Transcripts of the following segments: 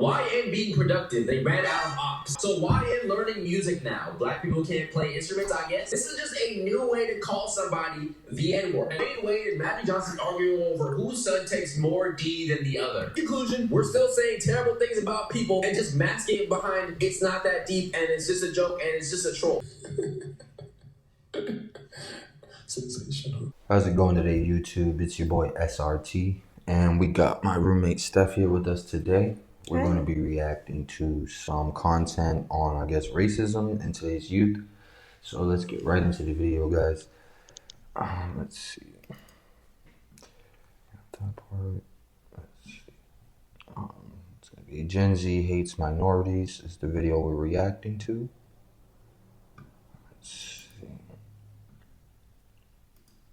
YN being productive, they ran out of ops. So YN learning music now. Black people can't play instruments, I guess. This is just a new way to call somebody the N-word. And Wade Wade and Magic Johnson arguing over whose son takes more D than the other. Conclusion, we're still saying terrible things about people and just masking it behind it's not that deep and it's just a joke and it's just a troll. Sensational. How's it going today, YouTube? It's your boy SRT, and we got my roommate Steph here with us today. We're going to be reacting to some content on, I guess, racism in today's youth. So let's get right into the video, guys. Let's see. That part. Let's see. It's going to be Gen Z hates minorities is the video we're reacting to. Let's see.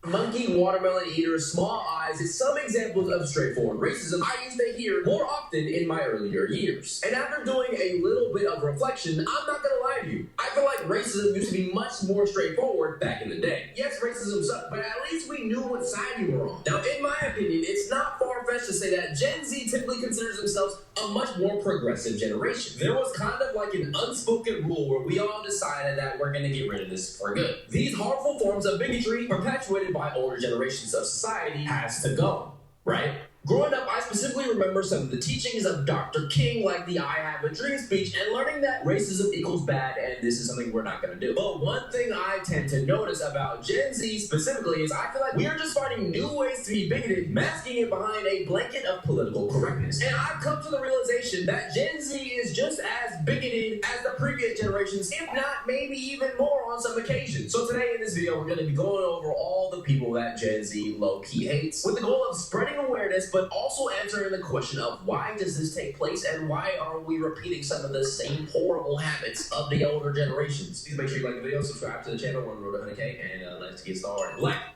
Monkey, watermelon eater, small eyes is some examples of straightforward racism I used to hear more often in my earlier years. And after doing a little bit of reflection, I'm not gonna lie to you. I feel like racism used to be much more straightforward back in the day. Yes, racism sucked, but at least we knew what side you were on. Now, in my opinion, it's not far-fetched to say that Gen Z typically considers themselves a much more progressive generation. There was kind of like an unspoken rule where we all decided that we're gonna get rid of this for good. These harmful forms of bigotry perpetuated by older generations of society has to go, right? Growing up, I specifically remember some of the teachings of Dr. King, like the I Have a Dream speech, and learning that racism equals bad and this is something we're not gonna do. But one thing I tend to notice about Gen Z specifically is I feel like we are just finding new ways to be bigoted, masking it behind a blanket of political correctness. And I've come to the realization that Gen Z is just as bigoted as the previous generations, if not maybe even more on some occasions. So today in this video, we're gonna be going over all the people that Gen Z low-key hates, with the goal of spreading awareness, but also answering the question of why does this take place and why are we repeating some of the same horrible habits of the older generations. Please make sure you like the video, subscribe to the channel, we're on the road to 100K, and let's get started. Black.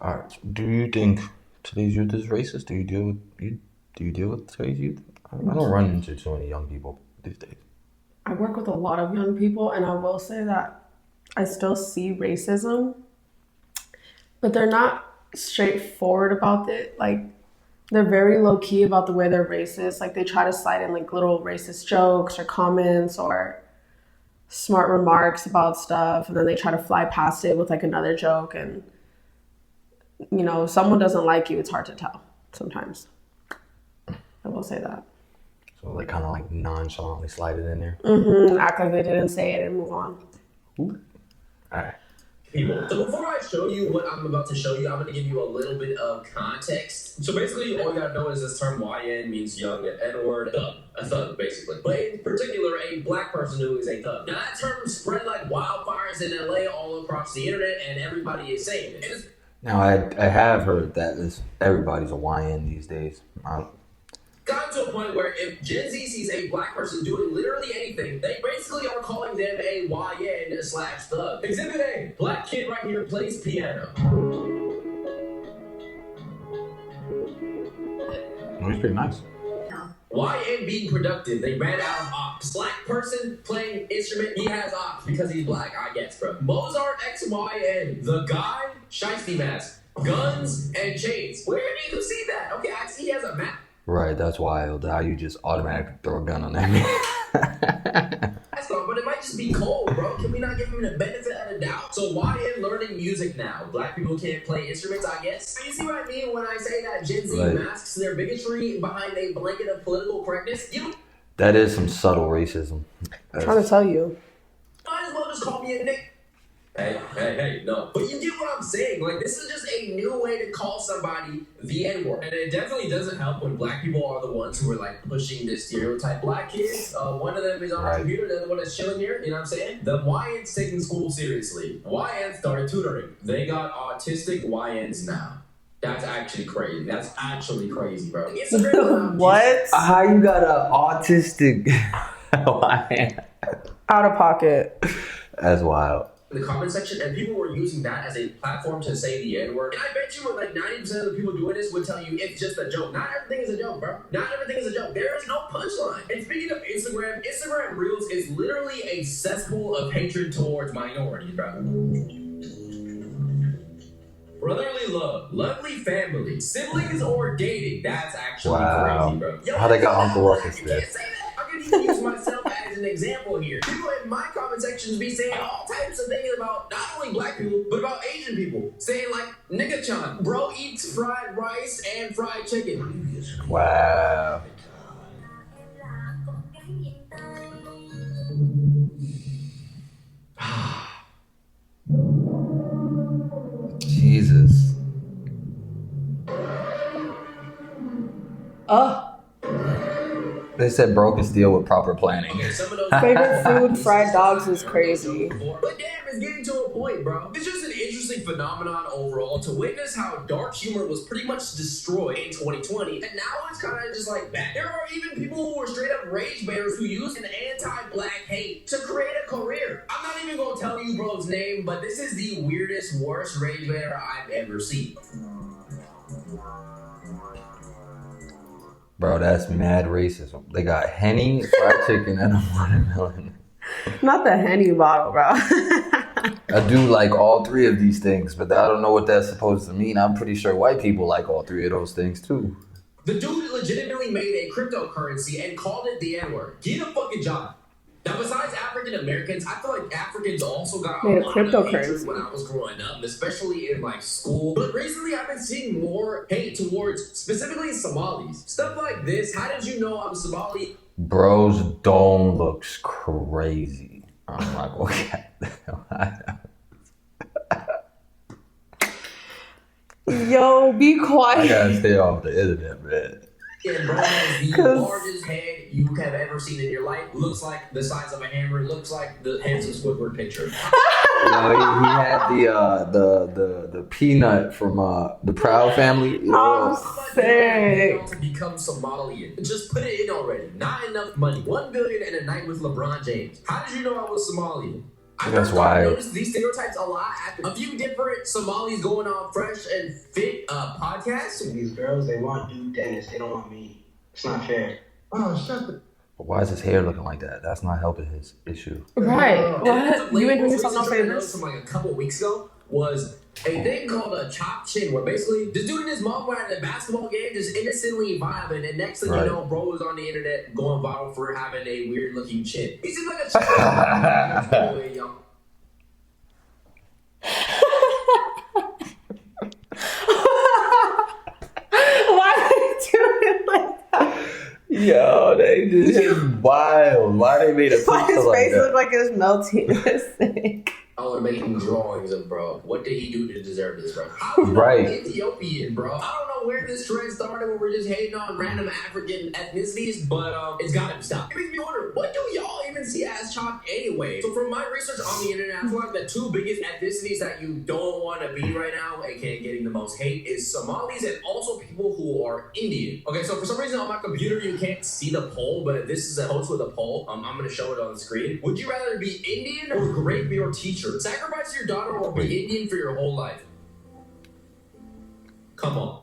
Alright, do you think today's youth is racist? Do you deal with today's youth? I don't run into too many young people these days. I work with a lot of young people, and I will say that I still see racism, but they're not straightforward about it. Like, they're very low-key about the way they're racist. Like, they try to slide in like little racist jokes or comments or smart remarks about stuff, and then they try to fly past it with like another joke. And you know, if someone doesn't like you, it's hard to tell sometimes. I will say that. So they kind of like nonchalantly slide it in there. Act like they didn't say it and move on. Ooh. All right. People. So before I show you what I'm about to show you, I'm going to give you a little bit of context. So basically, all you got to know is this term YN means young, N-word, thug, a thug, basically. But in particular, a black person who is a thug. Now, that term spread like wildfires in LA all across the internet, and everybody is saying it. Now, I have heard that everybody's a YN these days. Gotten to a point where if Gen Z sees a black person doing literally anything, they basically are calling them a YN/thug. Exhibit A, black kid right here plays piano. He's pretty nice. YN being productive, they ran out of ops. Black person playing instrument, he has ops because he's black, I guess, bro. Mozart X YN, the guy, shiesty mask, guns, and chains. Where do you see that? Okay, I see he has a map. Right, that's wild. How you just automatically throw a gun on that man. That's not, but it might just be cold, bro. Can we not give him the benefit of the doubt? So YN learning music now. Black people can't play instruments, I guess. You see what I mean when I say that Gen Z masks their bigotry behind a blanket of political correctness? That is some subtle racism. I'm trying to tell you. Might as well just call me a nick. Hey, no. But you get what I'm saying. Like, this is just a new way to call somebody the N-word. And it definitely doesn't help when black people are the ones who are, like, pushing this stereotype. Black kids, one of them is on the computer, the other one is chilling here, you know what I'm saying? The YNs taking school seriously. YNs started tutoring. They got autistic YNs now. That's actually crazy. That's actually crazy, bro. What? How you got an autistic YN? Out of pocket. That's wild. In the comment section, and people were using that as a platform to say the N-word. And I bet you like 90% of the people doing this would tell you it's just a joke. Not everything is a joke, bro. Not everything is a joke. There is no punchline. And speaking of Instagram Reels is literally a cesspool of hatred towards minorities, bro. brotherly love, lovely family, siblings, or dating. That's actually Wow. crazy, bro. Yo, How they got Uncle Ruckus you there? can't say that. I can even use myself as an example here. People in my comment sections be saying all types of things about not only black people, but about Asian people. Saying like, nigga chan, bro eats fried rice and fried chicken. Wow. Jesus. They said broke is deal with proper planning. Okay, some of those Favorite food, fried dogs is crazy. But damn, it's getting to a point, bro. It's just an interesting phenomenon overall to witness how dark humor was pretty much destroyed in 2020, and now it's kind of just like back. There are even people who are straight up rage bears who use an anti-black hate to create a career. I'm not even gonna tell you bro's name, but this is the weirdest, worst rage bear I've ever seen. Bro, that's mad racism. They got Henny, fried chicken, and a watermelon. Not the Henny bottle, bro. I do like all three of these things, but I don't know what that's supposed to mean. I'm pretty sure white people like all three of those things too. The dude legitimately made a cryptocurrency and called it the N-word. Get a fucking job. Now, besides African Americans, I feel like Africans also got a Made a lot of cryptocurrency. hatred when I was growing up, especially in like school. But recently, I've been seeing more hate towards specifically Somalis. Stuff like this. How did you know I'm Somali? Bro's dome looks crazy. I'm like, okay. Yo, be I quiet. gotta stay off the internet, man. And bro has the 'Cause- largest head you have ever seen in your life. Looks like the size of a hammer. Looks like the handsome Squidward picture. You know, he had the peanut from the Proud Family. I'm How sick. to become Somalian? Just put it in already. Not enough money. $1 billion in a night with LeBron James. How did you know I was Somalian? I That's first why- noticed these stereotypes a lot after a few different Somalis going on Fresh and Fit podcasts. These girls, they want Dude Dennis. They don't want me. It's not fair. Oh, shut the... Why is his hair looking like that? That's not helping his issue. Right. And What? You ain't doing yourself no recent trend I noticed favors? from like a couple weeks ago was a thing called a chop chin, where basically this dude and his mom were at a basketball game just innocently vibing, and next thing Right. you know, bro was on the internet going viral for having a weird looking chin. He seems like a chick. Why are they doing like that? Yo, they just wild. Why they made a Why picture his like face that? look like it's melting? It's sick. I want to make drawings of bro. What did he do to deserve this, bro? How is Right. Ethiopian, bro? I don't know where this trend started, where we're just hating on random African ethnicities, but it's got to stop. It makes me wonder, what do y'all even see as chop anyway? So from my research on the internet, I feel like the two biggest ethnicities that you don't want to be right now, aka getting the most hate, is Somalis and also people who are Indian. Okay, so for some reason on my computer you can't see the poll, but this is a post with a poll. I'm going to show it on the screen. Would you rather be Indian or grape your teacher? Sacrifice your daughter or be Indian for your whole life? Come on.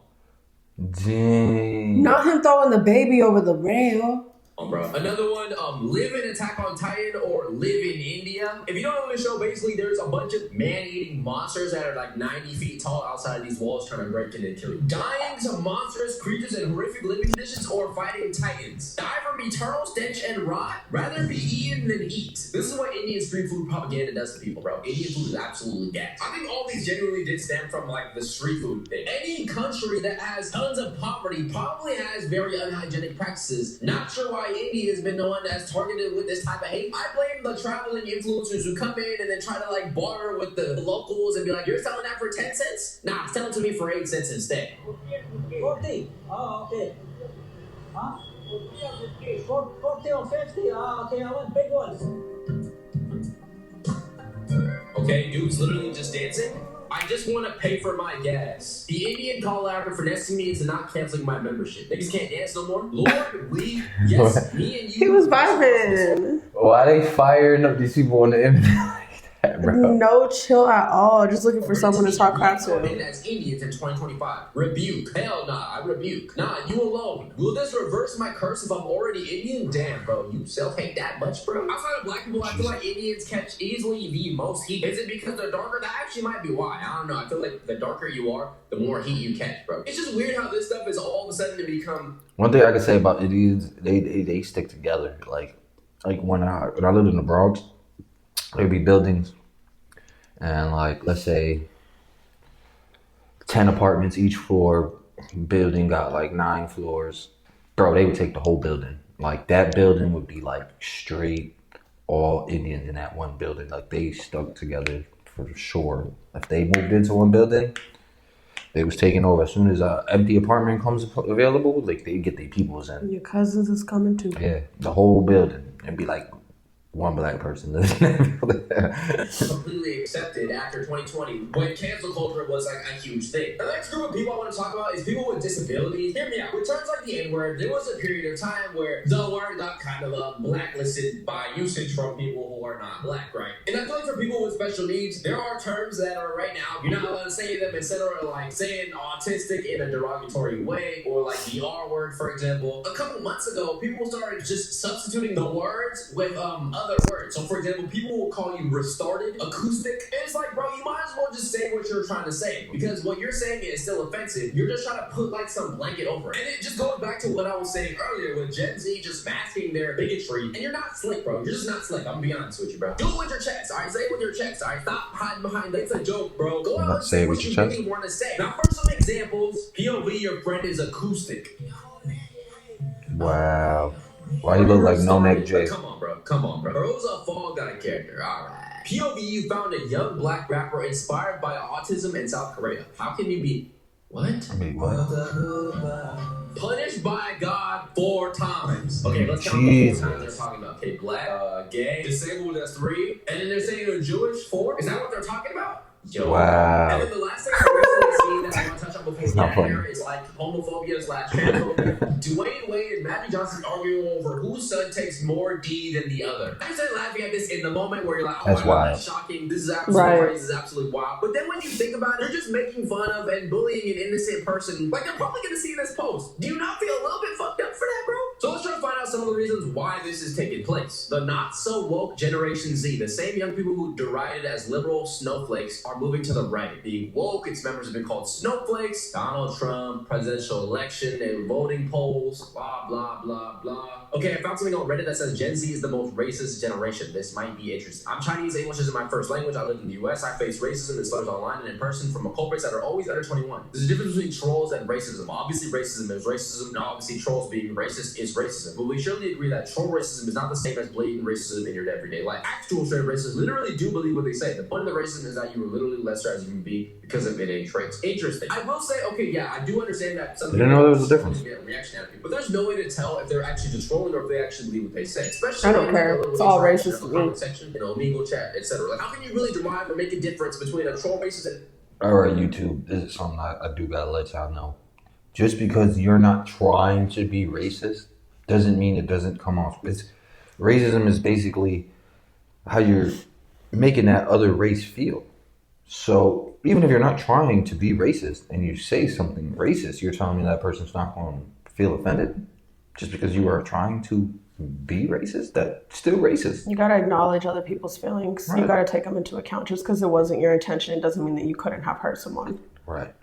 Dang. Not him throwing the baby over the rail. Bro. Another one, live in Attack on Titan or live in India. If you don't know the show, basically there's a bunch of man-eating monsters that are like 90 feet tall outside these walls trying to break in and kill you. Dying to monstrous creatures in horrific living conditions or fighting titans. Die from eternal stench and rot. Rather be eaten than eat. This is what Indian street food propaganda does to people, bro. Indian food is absolutely gas. I think all these genuinely did stem from like the street food thing. Any country that has tons of poverty probably has very unhygienic practices. Not sure why India has been the one that's targeted with this type of hate. I blame the traveling influencers who come in and then try to like barter with the locals and be like, you're selling that for 10 cents? Nah, sell it to me for 8 cents instead. 40. Oh, okay. Huh? 40 or 50. Oh, okay, I want big ones. Okay, dude's literally just dancing. I just want to pay for my gas. The Indian called after finessing me into not canceling my membership. Niggas can't dance no more. Lord, me and you. He was vibing. Why they firing up these people on the internet like that, bro. No chill at all. Just looking for someone to talk crap in to. as Indians in 2025. Rebuke. Hell nah, I rebuke. Nah, you alone. Will this reverse my curse if I'm already Indian? Damn, bro, you self-hate that much, bro? Outside of black people, I feel like Indians catch easily the most heat. Is it because they're darker? That actually might be why. I don't know. I feel like the darker you are, the more heat you catch, bro. It's just weird how this stuff is all of a sudden to become... One thing I can say about Indians, they stick together. Like when I lived in the Bronx, there'd be buildings, and like let's say 10 apartments, each floor building got like 9 floors. Bro, they would take the whole building. Like that building would be like straight all Indians in that one building. Like they stuck together for sure. If they moved into one building, they was taking over. As soon as an empty apartment comes available, like they get their peoples in. Your cousins is coming too. Yeah, the whole building. It'd be like one black person living in that building. completely accepted after 2020 when cancel culture was like a huge thing. The next group of people I want to talk about is people with disabilities. Hear me out. With terms like the N-word, there was a period of time where the word got kind of blacklisted by usage from people who are not black, right? And I feel like for people with special needs, there are terms that are right now, you're not allowed to say them instead of like saying autistic in a derogatory way or like the R word, for example. A couple months ago, people started just substituting the words with other words. So for example, people will call you retarded, acoustic. And it's like, bro, you might as well just say what you're trying to say because what you're saying is still offensive. You're just trying to put like some blanket over it. And it just goes back to what I was saying earlier with Gen Z just masking their bigotry. And you're not slick, bro. You're just not slick. I'm gonna be honest with you, bro. Do it with your chest, all right? Say it with your chest, all right? Stop hiding behind it. It's a joke, bro. Go out and say what you really want to say. Now, for some examples, POV, your friend is acoustic. Wow. Why you look like No Neck Jay? Come on, bro. Come on, bro. Bro's a Fall Guy character. All right. POV, you found a young black rapper inspired by autism in South Korea. How can you be... What? I mean, what? Punished by God 4 times. Okay, let's count the 4 times they're talking about. Okay, black, gay, disabled, that's 3. And then they're saying they're Jewish, 4? Is that what they're talking about? Yo. Wow. And then the last thing I recently seen that I want to touch on before we get here is like homophobia / transphobia. Dwayne Wade and Magic Johnson arguing over whose son takes more D than the other. I started laughing at this in the moment where you're like, oh that's my God, wild. that's shocking. This is absolutely crazy. This is absolutely wild. But then when you think about it, you're just making fun of and bullying an innocent person. Like, they're probably going to see this post. Do you not feel a little bit fucked up for that, bro? So let's try to find out some of the reasons why this is taking place. The not so woke Generation Z, the same young people who derided as liberal snowflakes, are moving to the right. Being woke, its members have been called snowflakes. Donald Trump, presidential election, and voting polls, blah, blah, blah, blah. Okay, I found something on Reddit that says Gen Z is the most racist generation. This might be interesting. I'm Chinese, English isn't my first language. I live in the US. I face racism and slurs online and in person from culprits that are always under 21. There's a difference between trolls and racism. Obviously, racism is racism, and obviously trolls being racist is racism. But we surely agree that troll racism is not the same as blatant racism in your everyday life. Actual straight racists literally do believe what they say. The point of the racism is that you were literally lesser as you can be because of innate traits. Interesting. I will say, okay, yeah, I do understand that some people didn't know there was a difference. Get a reaction out of people, but there's no way to tell if they're actually just trolling or if they actually believe what they say. Especially I don't care. It's all racist to me. Comment section, Omegle chat, etc. Like, how can you really derive or make a difference between a troll racist and... Alright, YouTube, this is something I do gotta let y'all know. Just because you're not trying to be racist doesn't mean it doesn't come off. Racism is basically how you're making that other race feel. So even if you're not trying to be racist and you say something racist, you're telling me that person's not going to feel offended just because you are trying to be racist? That's still racist. You got to acknowledge other people's feelings. Right. You got to take them into account. Just because it wasn't your intention, it doesn't mean that you couldn't have hurt someone. Right.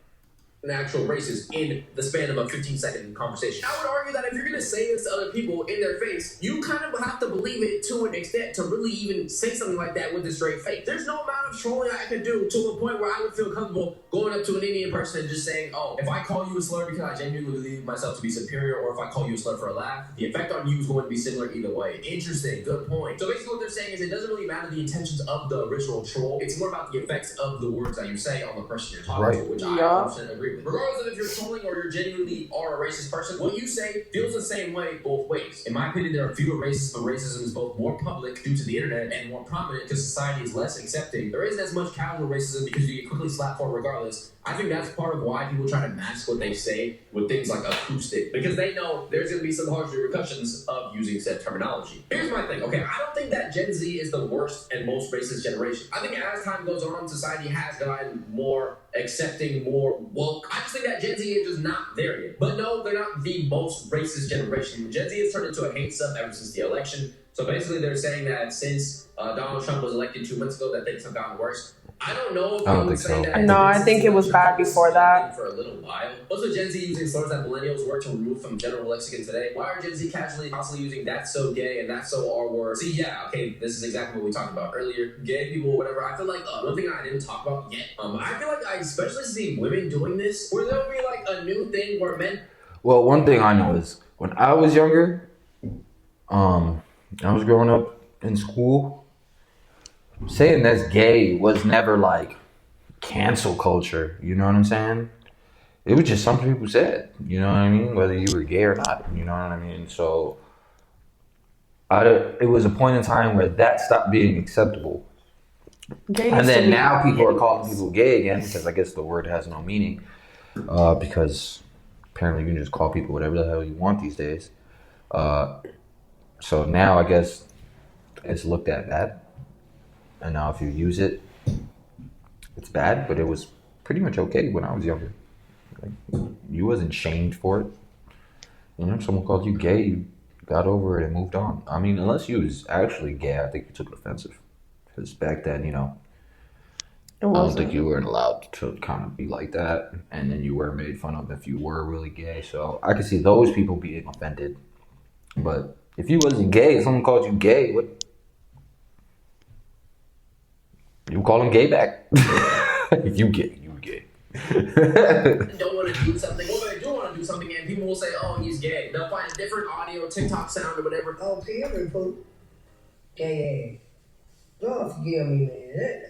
An actual racist in the span of a 15-second conversation. I would argue that if you're going to say this to other people in their face, you kind of have to believe it to an extent to really even say something like that with a straight face. There's no amount of trolling I could do to a point where I would feel comfortable going up to an Indian person and just saying, oh, if I call you a slur because I genuinely believe myself to be superior, or if I call you a slur for a laugh, the effect on you is going to be similar either way. Interesting. Good point. So basically what they're saying is it doesn't really matter the intentions of the original troll. It's more about the effects of the words that you say on the person you're talking to, which I 100% agree with. Regardless of if you're trolling or you're genuinely are a racist person, what you say feels the same way both ways. In my opinion, there are fewer racists, but racism is both more public due to the internet and more prominent because society is less accepting. There isn't as much casual racism because you get quickly slapped for it regardless. I think that's part of why people try to mask what they say with things like acoustic, because they know there's going to be some harsh repercussions of using said terminology. Here's my thing, okay? I don't think that Gen Z is the worst and most racist generation. I think as time goes on, society has gotten more accepting, more woke. I just think that Gen Z is just not there yet. But no, they're not the most racist generation. Gen Z has turned into a hate sub ever since the election. So basically, they're saying that since Donald Trump was elected 2 months ago, that things have gotten worse. I don't know if I I don't would think say so. that. No, I think it was bad before that. For a little while. Also, Gen Z using slurs that millennials work to remove from general lexicon today. Why are Gen Z casually constantly using "that's so gay" and "that's so R word"? See, yeah, okay, this is exactly what we talked about earlier. Gay people, whatever. I feel like one thing I didn't talk about yet. I feel like I especially see women doing this, where there'll be like a new thing where men. Well, one thing I know is when I was younger, I was growing up in school, saying that's gay was never like cancel culture. You know what I'm saying? It was just something people said. You know what I mean? Whether you were gay or not. You know what I mean? So it was a point in time where that stopped being acceptable. And then now people are calling people gay again because I guess the word has no meaning. Because apparently you can just call people whatever the hell you want these days. So now I guess it's looked at bad. And now if you use it, it's bad, but it was pretty much okay when I was younger. Like, you wasn't shamed for it. You know, if someone called you gay, you got over it and moved on. I mean, unless you was actually gay, I think you took it offensive. Because back then, you know, I don't think you weren't allowed to kind of be like that. And then you were made fun of if you were really gay. So I could see those people being offended. But if you wasn't gay, if someone called you gay, what? You call them gay back. If you gay, you gay. Don't want to do something, or they do want to do something, and people will say, "Oh, he's gay." They'll find a different audio, TikTok sound, or whatever. Oh, Peter, gay. Don't forgive me,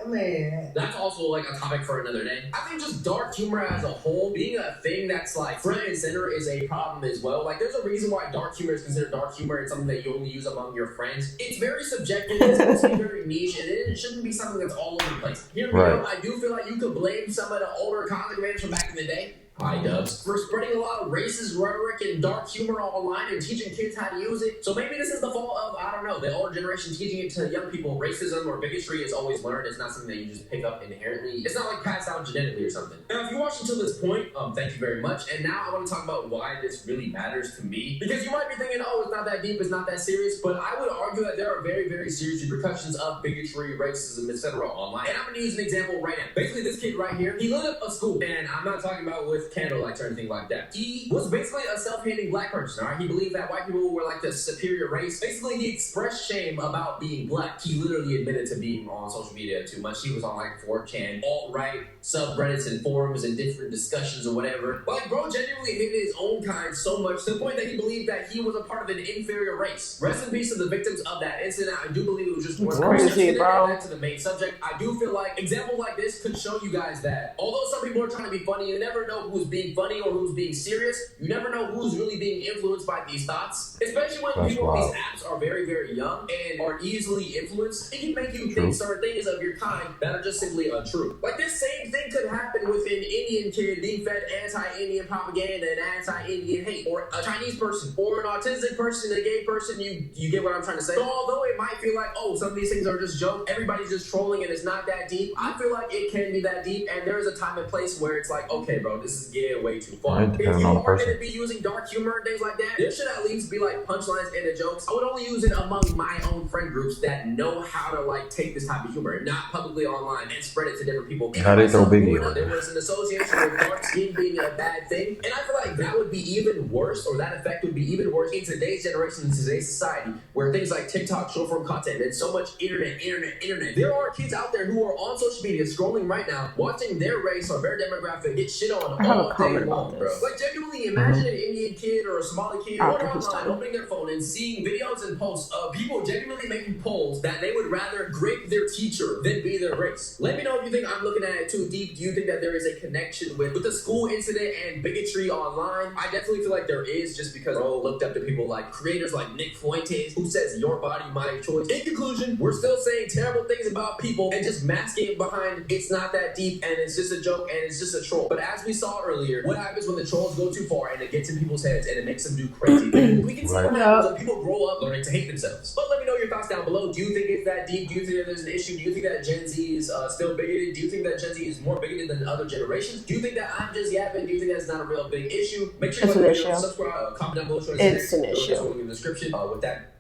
man. That's also like a topic for another day. I think just dark humor as a whole, being a thing that's like front and center, is a problem as well. Like, there's a reason why dark humor is considered dark humor and something that you only use among your friends. It's very subjective, it's supposed to be very niche, and it shouldn't be something that's all over the place. Here we go. I do feel like you could blame some of the older college creators from back in the day. Hi, Dubs. For spreading a lot of racist rhetoric and dark humor online and teaching kids how to use it. So maybe this is the fault of, I don't know, the older generation teaching it to young people. Racism or bigotry is always learned. It's not something that you just pick up inherently. It's not like passed out genetically or something. Now, if you watched until this point, thank you very much. And now I want to talk about why this really matters to me. Because you might be thinking, oh, it's not that deep, it's not that serious. But I would argue that there are very, very serious repercussions of bigotry, racism, etc. online. And I'm going to use an example right now. Basically, this kid right here, he lit up a school. And I'm not talking about with candlelights or anything like that. He was basically a self-hating black person, alright? He believed that white people were like the superior race. Basically, he expressed shame about being black. He literally admitted to being on social media too much. He was on like 4chan, alt-right subreddits and forums and different discussions or whatever. Like, bro genuinely hated his own kind so much to the point that he believed that he was a part of an inferior race. Rest in peace to the victims of that incident. I do believe it was just one crazy, bro. Back to the main subject. I do feel like example like this could show you guys that although some people are trying to be funny, you never know who's being funny or who's being serious. You never know who's really being influenced by these thoughts. Especially when people on these apps are very, very young and are easily influenced. It can make you think certain things of your kind that are just simply untrue. Like, this same thing could happen with an Indian kid being fed anti-Indian propaganda and anti-Indian hate, or a Chinese person, or an autistic person, a gay person. You get what I'm trying to say? So although it might feel like, oh, some of these things are just jokes, everybody's just trolling and it's not that deep, I feel like it can be that deep, and there is a time and place where it's like, okay, bro, this is getting way too far. If you are going to be using dark humor and things like that, there should at least be like punchlines and the jokes. I would only use it among my own friend groups that know how to like take this type of humor, not publicly online and spread it to different people. How they throw Biggie on there was an association with dark skin being a bad thing, and I feel like that would be even worse, or that effect would be even worse in today's generation, in today's society, where things like TikTok, short form content, and so much internet. There are kids out there who are on social media scrolling right now, watching their race or their demographic get shit on all have a all day comment long, about bro. this. Like, genuinely, imagine an Indian kid or a Somali kid After going he's online, done. opening their phone and seeing videos and posts of people genuinely making polls that they would rather grape their teacher than be their race. Let me know if you think I'm looking at it too deep. Do you think that there is a connection with the school incident and bigotry online? I definitely feel like there is, just because bro looked up to people like creators like Nick Fuentes, who says your body, my choice. In conclusion, we're still saying terrible things about people and just masking it behind it's not that deep and it's just a joke and it's just a troll. But as we saw earlier, what happens when the trolls go too far and it gets in people's heads and it makes them do crazy things? We can see what happens when people grow up learning to hate themselves. But let me know your thoughts down below. Do you think it's that deep? Do you think that there's an issue? Do you think that Gen Z is still bigoted? Do you think that Gen Z is more bigoted than other generations? Do you think that I'm just yapping? Do you think that's not a real big issue? Make sure you like the video, subscribe, comment down below. It's an issue. In the description. With that,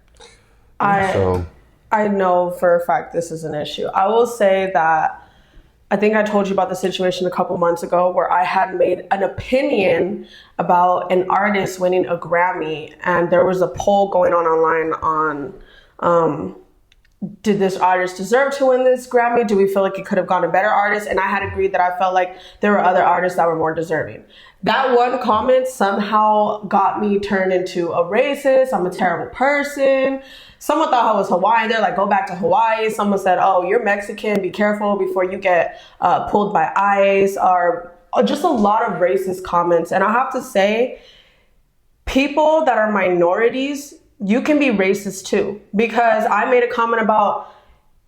I know for a fact this is an issue. I will say that I think I told you about the situation a couple months ago where I had made an opinion about an artist winning a Grammy, and there was a poll going on online on did this artist deserve to win this Grammy? Do we feel like it could have gone to better artists? And I had agreed that I felt like there were other artists that were more deserving. That one comment somehow got me turned into a racist. I'm a terrible person. Someone thought I was Hawaiian. They're like, go back to Hawaii. Someone said, oh, you're Mexican. Be careful before you get pulled by ICE, or just a lot of racist comments. And I have to say, people that are minorities, you can be racist too, because I made a comment about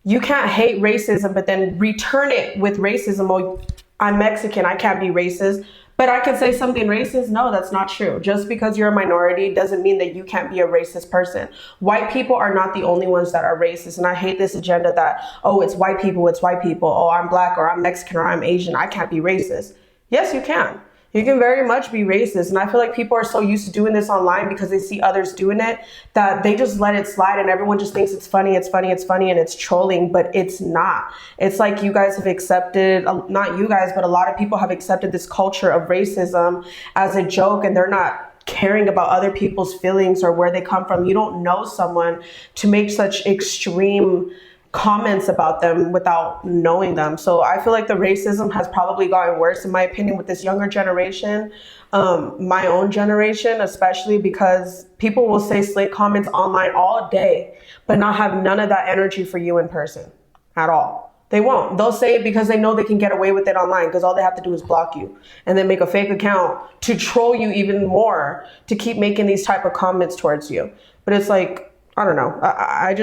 you can't hate racism, but then return it with racism. Oh, I'm Mexican, I can't be racist, but I can say something racist. No, that's not true. Just because you're a minority doesn't mean that you can't be a racist person. White people are not the only ones that are racist. And I hate this agenda that, oh, it's white people, it's white people. Oh, I'm black or I'm Mexican or I'm Asian, I can't be racist. Yes, you can. You can very much be racist. And I feel like people are so used to doing this online because they see others doing it that they just let it slide, and everyone just thinks it's funny, and it's trolling, but it's not. It's like you guys have accepted, not you guys, but a lot of people have accepted this culture of racism as a joke, and they're not caring about other people's feelings or where they come from. You don't know someone to make such extreme comments about them without knowing them. So I feel like the racism has probably gotten worse, in my opinion, with this younger generation, my own generation, especially because people will say slick comments online all day, but not have none of that energy for you in person at all. They won't. They'll say it because they know they can get away with it online, because all they have to do is block you and then make a fake account to troll you even more, to keep making these type of comments towards you. But it's like, I don't know. I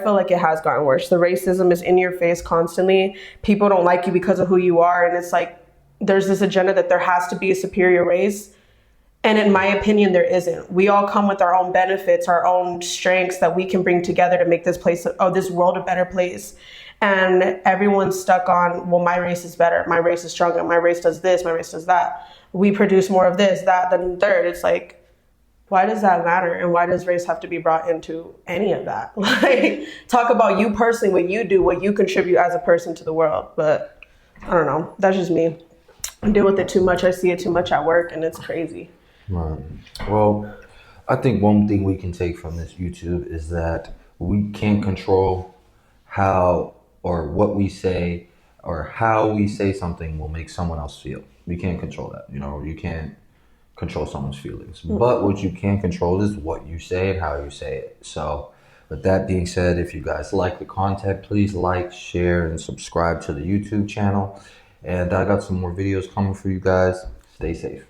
feel like it has gotten worse. The racism is in your face constantly. People don't like you because of who you are. And it's like, there's this agenda that there has to be a superior race. And in my opinion, there isn't. We all come with our own benefits, our own strengths that we can bring together to make this this world a better place. And everyone's stuck on, well, my race is better. My race is stronger. My race does this. My race does that. We produce more of this, that, than third. It's like, why does that matter? And why does race have to be brought into any of that? Like, talk about you personally, what you do, what you contribute as a person to the world. But I don't know. That's just me. I deal with it too much. I see it too much at work, and it's crazy. Right. Well, I think one thing we can take from this YouTube is that we can't control how or what we say or how we say something will make someone else feel. We can't control that. You can't control someone's feelings. But what you can control is what you say and how you say it. So with that being said, if you guys like the content, please like, share, and subscribe to the YouTube channel. And I got some more videos coming for you guys. Stay safe.